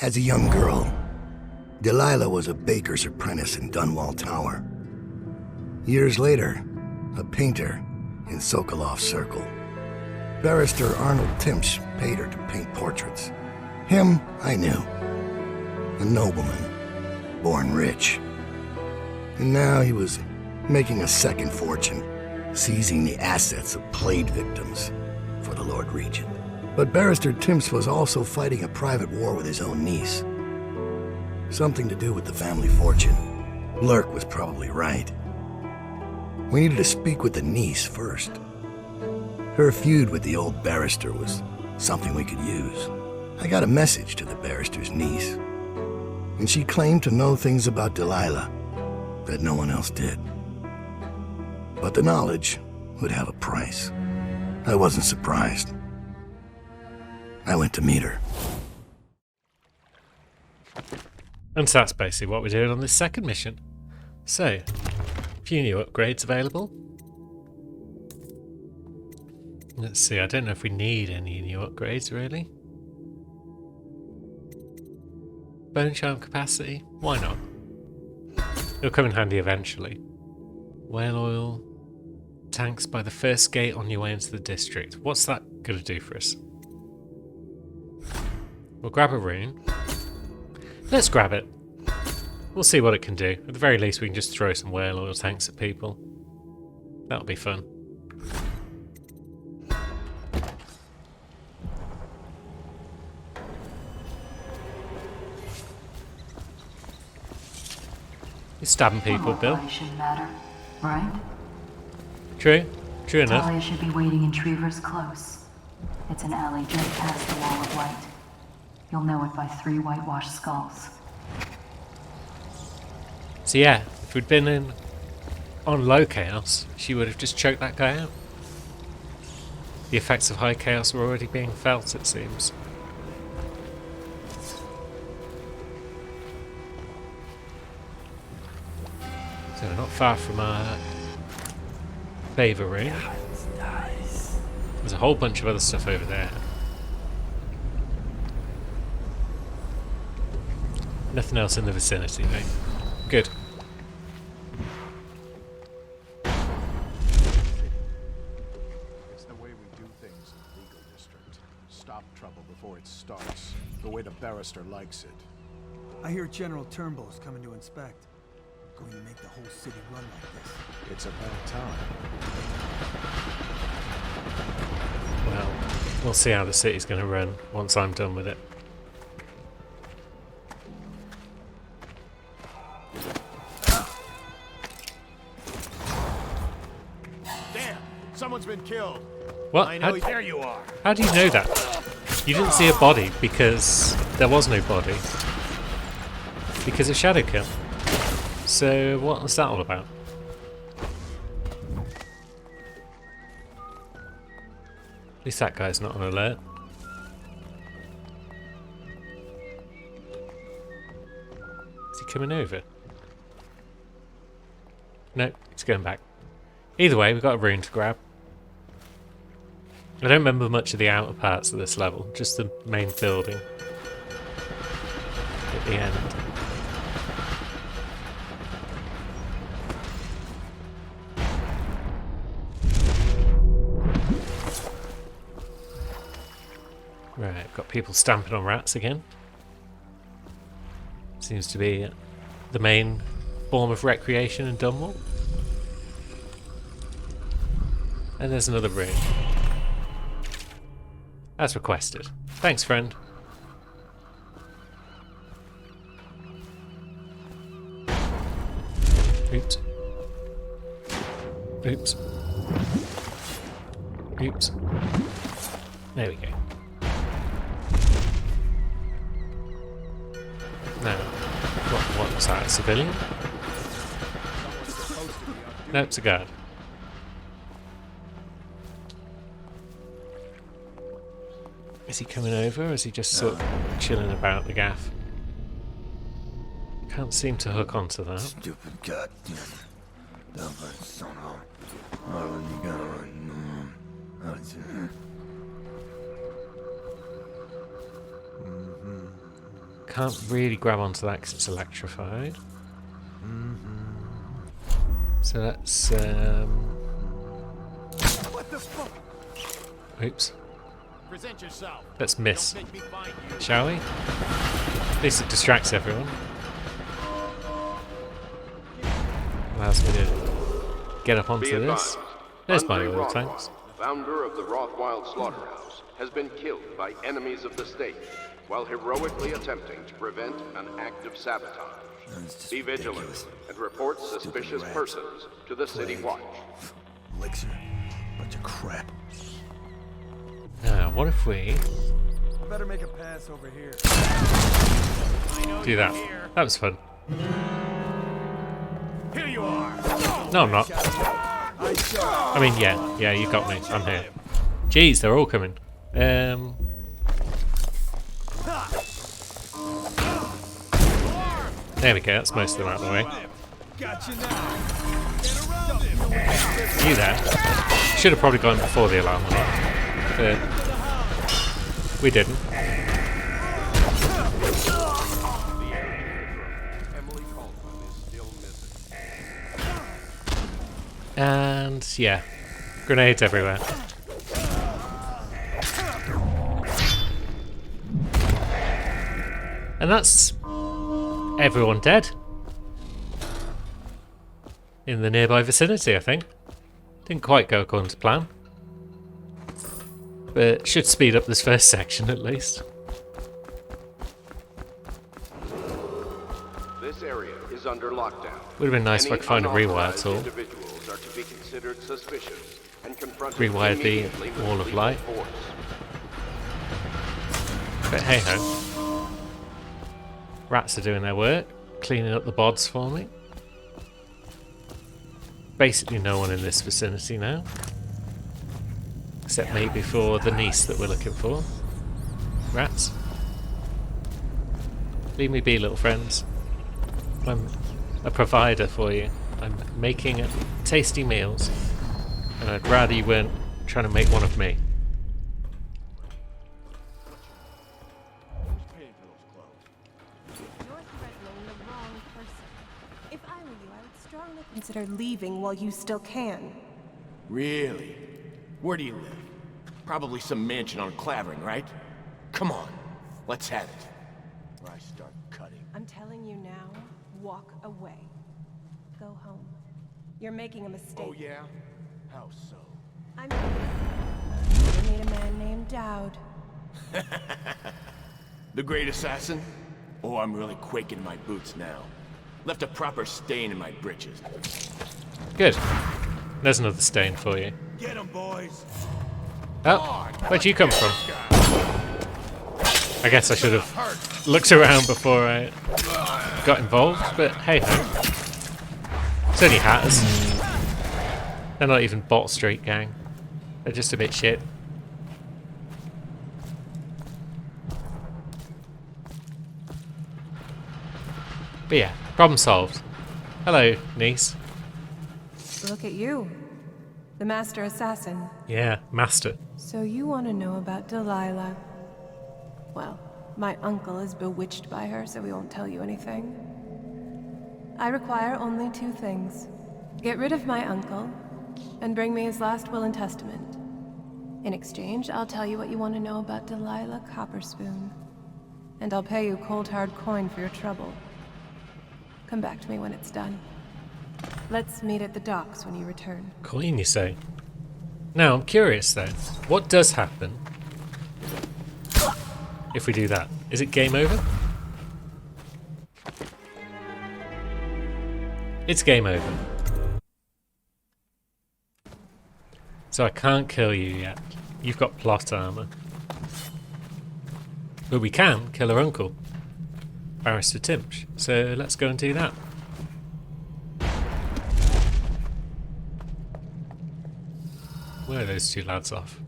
As a young girl, Delilah was a baker's apprentice in Dunwall Tower. Years later, a painter in Sokolov Circle. Barrister Arnold Timsh paid her to paint portraits. Him, I knew. A nobleman, born rich. And now he was making a second fortune, seizing the assets of plague victims for the Lord Regent. But Barrister Timsh was also fighting a private war with his own niece. Something to do with the family fortune. Lurk was probably right. We needed to speak with the niece first. Her feud with the old barrister was something we could use. I got a message to the barrister's niece, and she claimed to know things about Delilah that no one else did. But the knowledge would have a price. I wasn't surprised. I went to meet her. And so that's basically what we're doing on this second mission. So, a few new upgrades available. Let's see, I don't know if we need any new upgrades really. Bone charm capacity? Why not? It'll come in handy eventually. Whale oil. Tanks by the first gate on your way into the district. What's that going to do for us? We'll grab a rune. Let's grab it. We'll see what it can do. At the very least we can just throw some whale oil tanks at people. That'll be fun. You're stabbing people, Bill. Shouldn't matter, right? True. True enough. Talia should be waiting in Trevor's Close. It's an alley just past the Wall of Light. You'll know it by 3 whitewashed skulls. So yeah, if we'd been in on low chaos, she would have just choked that guy out. The effects of high chaos were already being felt, it seems. So we're not far from our favour room. There's a whole bunch of other stuff over there. Nothing else in the vicinity, though. Good. It's the way we do things in the legal district. Stop trouble before it starts. The way the barrister likes it. I hear General Turnbull's coming to inspect. Going to make the whole city run like this. It's about time. Well, we'll see how the city's going to run once I'm done with it. Damn! Someone's been killed. What? I know. There you are. How do you know that? You didn't see a body because there was no body. Because of shadow kill. So what was that all about? At least that guy's not on alert. Is he coming over? No, he's going back. Either way, we've got a rune to grab. I don't remember much of the outer parts of this level, just the main building at the end. Right, got people stamping on rats again. Seems to be the main form of recreation in Dunwall. And there's another rune. As requested. Thanks, friend. Oops. Oops. Oops. There we go. Now, what's that? A civilian? No, it's a guard. Is he coming over, or is he just sort of chilling about the gaff? Can't seem to hook onto that. Stupid goddamn. Can't really grab onto that because it's electrified. So let's... What the fuck? Oops. Present yourself. Let's miss. Don't make me find you. Shall we? At least it distracts everyone. Allows me to get up onto this. There's my oil tanks. Founder of the Rothwild Slaughterhouse, has been killed by enemies of the state while heroically attempting to prevent an act of sabotage. Be vigilant and report suspicious persons to the City Watch. Elixir. Bunch of crap. Now, what if we Better make a pass over here. do that? That was fun. Here you are. No, I'm not. I mean, yeah, you got me. I'm here. Jeez, they're all coming. There we go, that's most of them out of the way. Got you now. You there? Should have probably gone before the alarm went off. But we didn't. Emily Caldwell is still missing. And yeah, grenades everywhere. And that's everyone dead in the nearby vicinity, I think. Didn't quite go according to plan, but should speed up this first section at least. This area is under lockdown. Would have been nice if I could find a rewire unauthorized tool. Individuals are to be considered suspicious and confronted Rewire the immediately with wall of lethal light. force. But hey ho. Rats are doing their work, cleaning up the bods for me. Basically no one in this vicinity now. Except maybe for the niece that we're looking for. Rats. Leave me be, little friends. I'm a provider for you. I'm making tasty meals. And I'd rather you weren't trying to make one of me. You're threatening the wrong person. If I were you, I would strongly consider leaving while you still can. Really? Where do you live? Probably some mansion on Clavering, right? Come on, let's have it. Or I start cutting. I'm telling you now, walk away. Go home. You're making a mistake. Oh yeah? How so? You need a man named Dowd. The great assassin? Oh, I'm really quaking in my boots now. Left a proper stain in my britches. Good. There's another stain for you. Get 'em, boys. Oh, where'd you come from? I guess I should have looked around before I got involved, but hey ho. It's only hatters. They're not even Bot Street gang. They're just a bit shit. But yeah, problem solved. Hello, niece. Look at you. The master assassin. Yeah, master. So you want to know about Delilah? Well, my uncle is bewitched by her, so we won't tell you anything. I require only two things. Get rid of my uncle, and bring me his last will and testament. In exchange, I'll tell you what you want to know about Delilah Copperspoon. And I'll pay you cold hard coin for your trouble. Come back to me when it's done. Let's meet at the docks when you return. Coin, you say? Now, I'm curious though. What does happen if we do that? Is it game over? It's game over. So I can't kill you yet. You've got plot armor. But we can kill her uncle, Barrister Timsh. So let's go and do that. Where are those two lads off?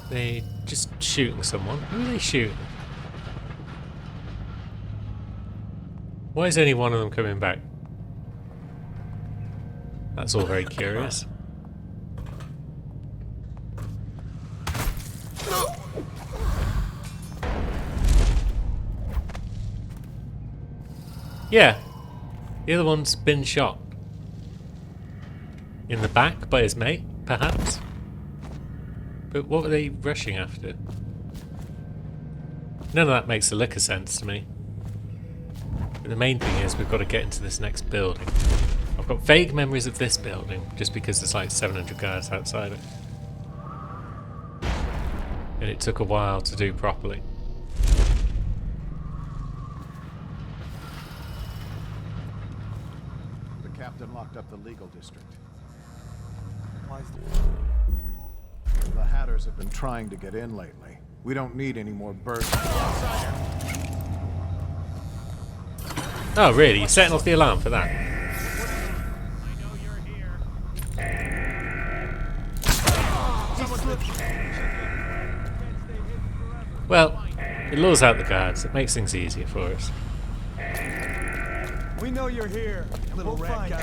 They just shooting someone. Who are they shooting? Why is only one of them coming back? That's all very curious. Yeah. The other one's been shot. In the back by his mate, perhaps? But what were they rushing after? None of that makes a lick of sense to me. But the main thing is we've got to get into this next building. I've got vague memories of this building, just because there's like 700 guards outside it. And it took a while to do properly. The captain locked up the legal district. Why is The Hatters have been trying to get in lately. We don't need any more birds. Oh really? You're setting off the alarm for that? Well, it lures out the guards. It makes things easier for us. We know you're here, little rat cow.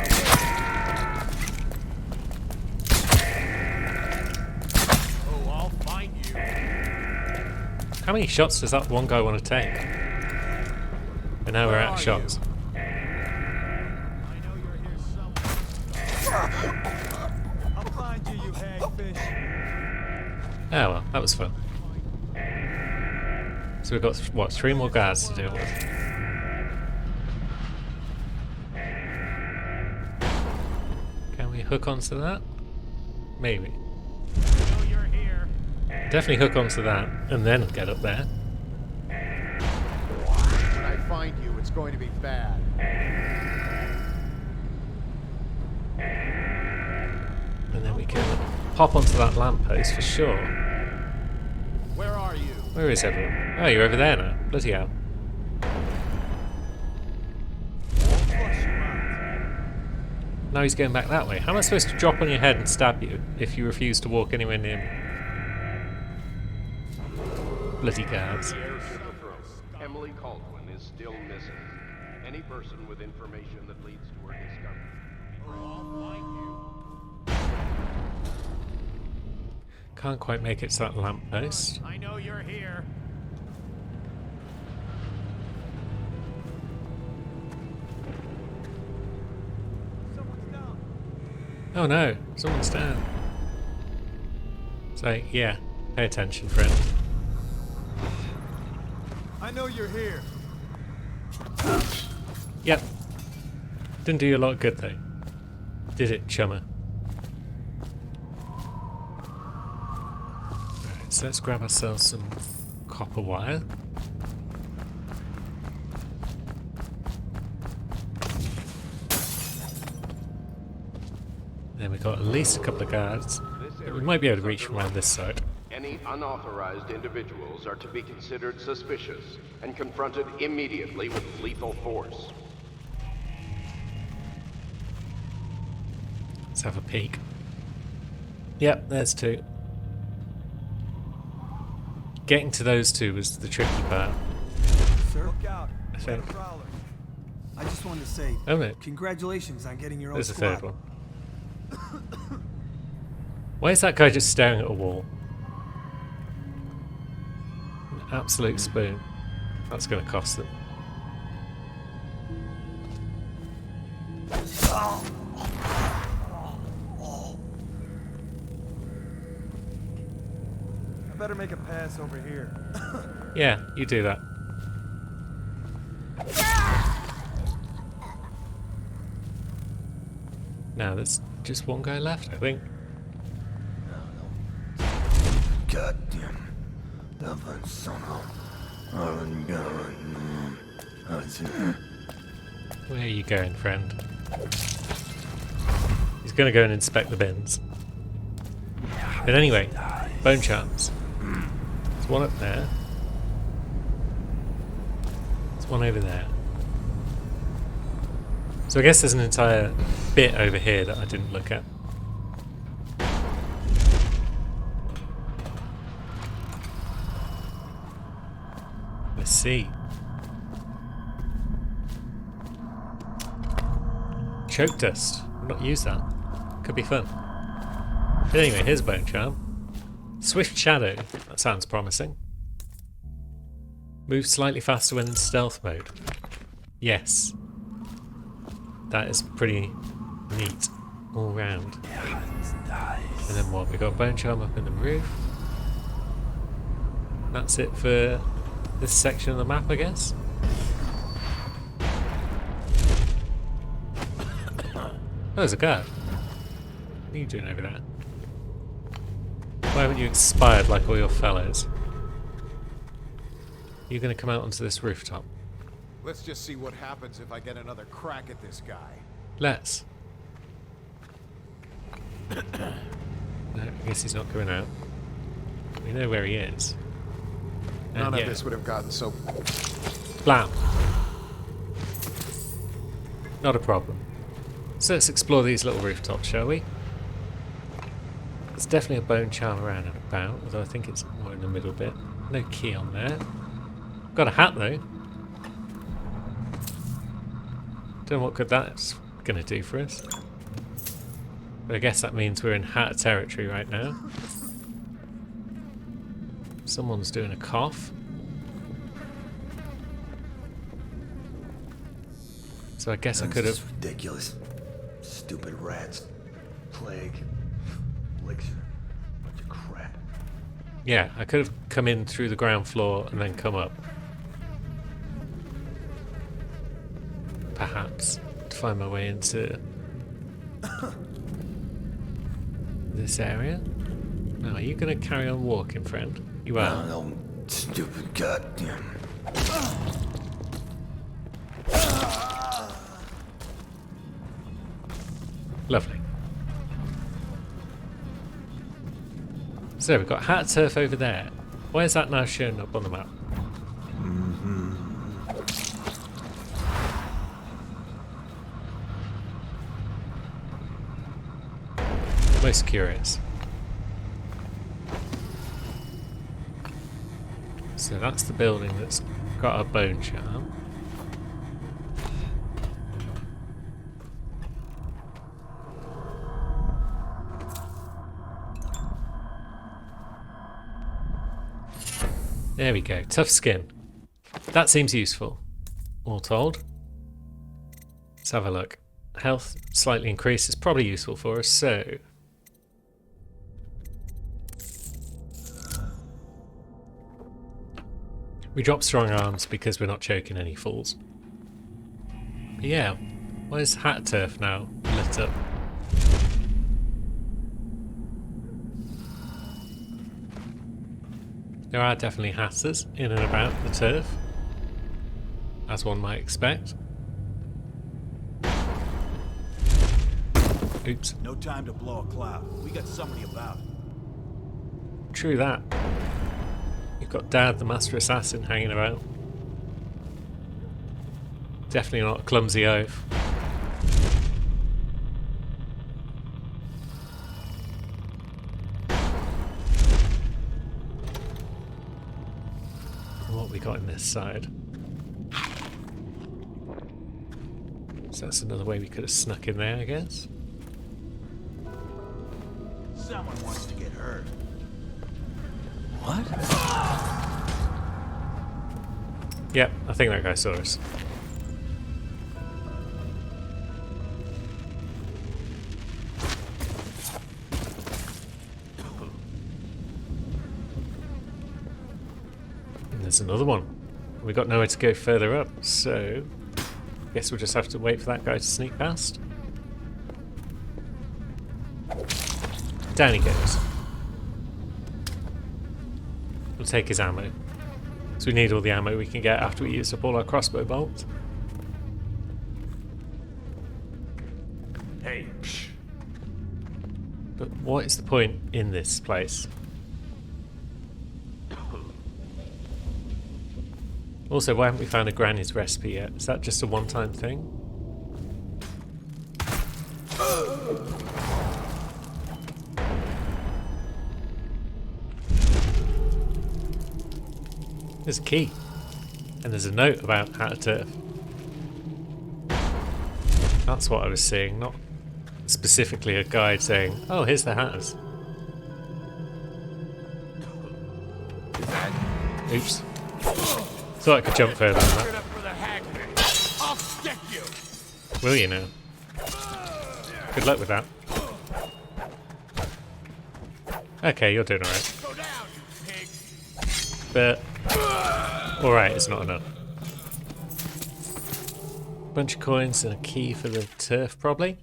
Oh, I'll find you. How many shots does that one guy want to take? And now we're out of shots. I know you're here somewhere. I'll find you, you hagfish. Oh well, that was fun. So we've got, what, 3 more guards to deal with. Can we hook onto that? Maybe. Definitely hook onto that, and then get up there. When I find you, it's going to be bad. And then we can hop onto that lamppost for sure. Where are you? Where is everyone? Oh, you're over there now. Bloody hell. Now he's going back that way. How am I supposed to drop on your head and stab you if you refuse to walk anywhere near me? Bloody guards. Emily Caldwin is still missing. Any person with information that leads to her discovery. I'll find you. Can't quite make it to that lamppost. I know you're here. Someone's down. Oh no, someone's down. So, yeah, pay attention, friend. I know you're here. Yep. Didn't do you a lot of good though. Did it, chummer? Alright, so let's grab ourselves some copper wire. Then we've got at least a couple of guards. We might be able to reach from around this side. Any unauthorized individuals are to be considered suspicious and confronted immediately with lethal force. Let's have a peek. Yep, there's 2. Getting to those 2 was the tricky part. Sir, look out. I think. Prowler. I just wanted to say, Oh no, congratulations on getting your own there's a squad. third one. Why is that guy just staring at a wall? An absolute spoon. That's going to cost them. I better make a pass over here. Yeah, you do that. Now there's just one guy left, I think. Goddamn. Where are you going, friend? He's going to go and inspect the bins. But anyway, bone charms. There's one up there. There's one over there. So I guess there's an entire bit over here that I didn't look at. Let's see. Choke dust. I've not used that. Could be fun. But anyway, here's Bone Charm. Swift Shadow. That sounds promising. Move slightly faster when in stealth mode. Yes. that is pretty neat all round. And then what? We got a bone charm up in the roof. That's it for this section of the map, I guess. Oh, there's a guard. What are you doing over there? Why haven't you expired like all your fellows? You're going to come out onto this rooftop. Let's just see what happens if I get another crack at this guy. Let's. No, I guess he's not coming out. We know where he is. And None yeah. of this would have gotten so... Blam. Not a problem. So let's explore these little rooftops, shall we? There's definitely a bone charm around and about, although I think it's more in the middle bit. No key on there. Got a hat though. Don't know what good that's going to do for us. But I guess that means we're in hat territory right now. Someone's doing a cough. So I guess I could have... ridiculous. Stupid rats. Plague. Elixir. Bunch of crap. Yeah, I could have come in through the ground floor and then come up. Perhaps. To find my way into... this area. Now, are you going to carry on walking, friend? You are. No, stupid goddamn. Lovely. So we've got Hat Turf over there. Why is that now showing up on the map? Most curious. So that's the building that's got a bone charm. There we go, tough skin. That seems useful, all told. Let's have a look. Health slightly increased is probably useful for us, so... we drop strong arms because we're not choking any fools. But yeah, why is Hat Turf now lit up? There are definitely hatters in and about the turf, as one might expect. Oops. No time to blow a cloud. We got somebody about. True that. You've got Dad, the Master Assassin, hanging about. Definitely not a clumsy oaf. What we got in this side? So that's another way we could have snuck in there, I guess. Someone wants to get hurt. What? Yep, I think that guy saw us. And there's another one. We got nowhere to go further up, so I guess we'll just have to wait for that guy to sneak past. Down he goes. We'll take his ammo. So we need all the ammo we can get after we use up all our crossbow bolts. Hey, psh. But what is the point in this place? Also, why haven't we found a granny's recipe yet? Is that just a one-time thing? There's a key. And there's a note about Hat Turf. That's what I was seeing, not specifically a guide saying, oh, here's the hatters. Oops. Thought I could jump further than that. Up for the hangman. I'll stick you. Will you now? Good luck with that. Okay, you're doing alright. Go down, you pig! But alright, it's not enough. Bunch of coins and a key for the turf, probably.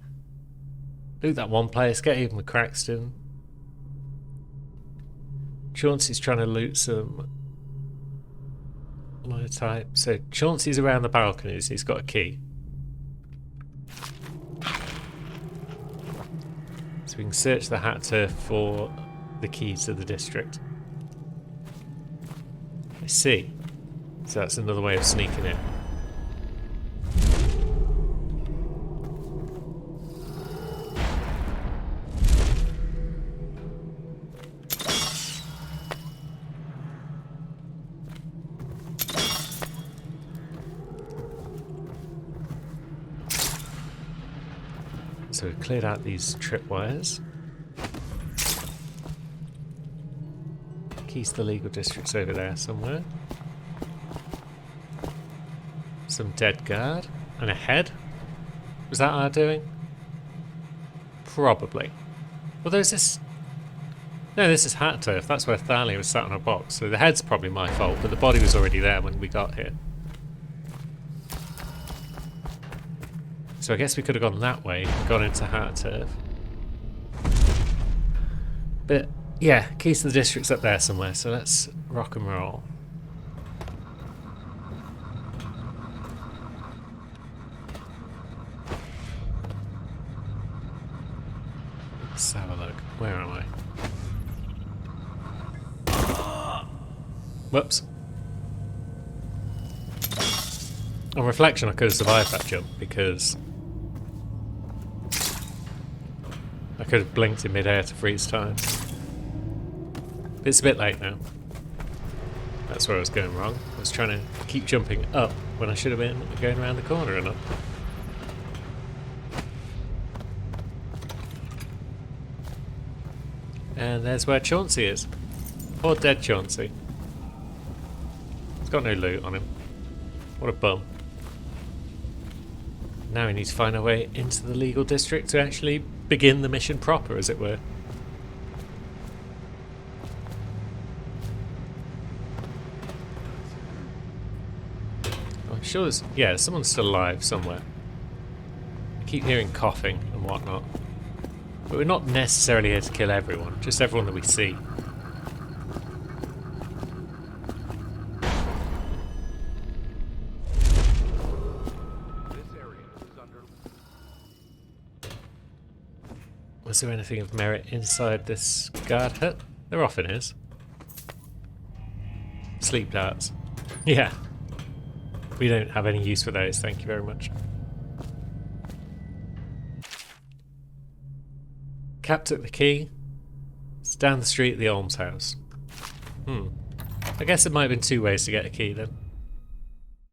Loot that one place, get even with Crackston. Chauncey's trying to loot some Linotype. So Chauncey's around the balconies, he's got a key. So we can search the hat turf for the key to the district. I see. So that's another way of sneaking in. So we've cleared out these tripwires. Keys to the legal district's over there somewhere. Some dead guard. And a head. Was that our doing? Probably. Well, there's this... No, this is Hat Turf. That's where Thalia was sat on a box. So the head's probably my fault, but the body was already there when we got here. So I guess we could have gone that way and gone into Hat Turf. But yeah, keys to the district's up there somewhere, so let's rock and roll. Let's have a look. Where am I? Whoops. On reflection, I could have survived that jump because I could have blinked in midair to freeze time. But it's a bit late now. That's where I was going wrong. I was trying to keep jumping up when I should have been going around the corner and up. And there's where Chauncey is. Poor dead Chauncey. He's got no loot on him. What a bum. Now we need to find our way into the legal district to actually begin the mission proper, as it were. I'm sure there's... yeah, someone's still alive somewhere. I keep hearing coughing and whatnot. But we're not necessarily here to kill everyone, just everyone that we see. Was there anything of merit inside this guard hut? There often is. Sleep darts. Yeah. We don't have any use for those, thank you very much. Cap took the key. It's down the street at the almshouse. I guess it might have been two ways to get a key then.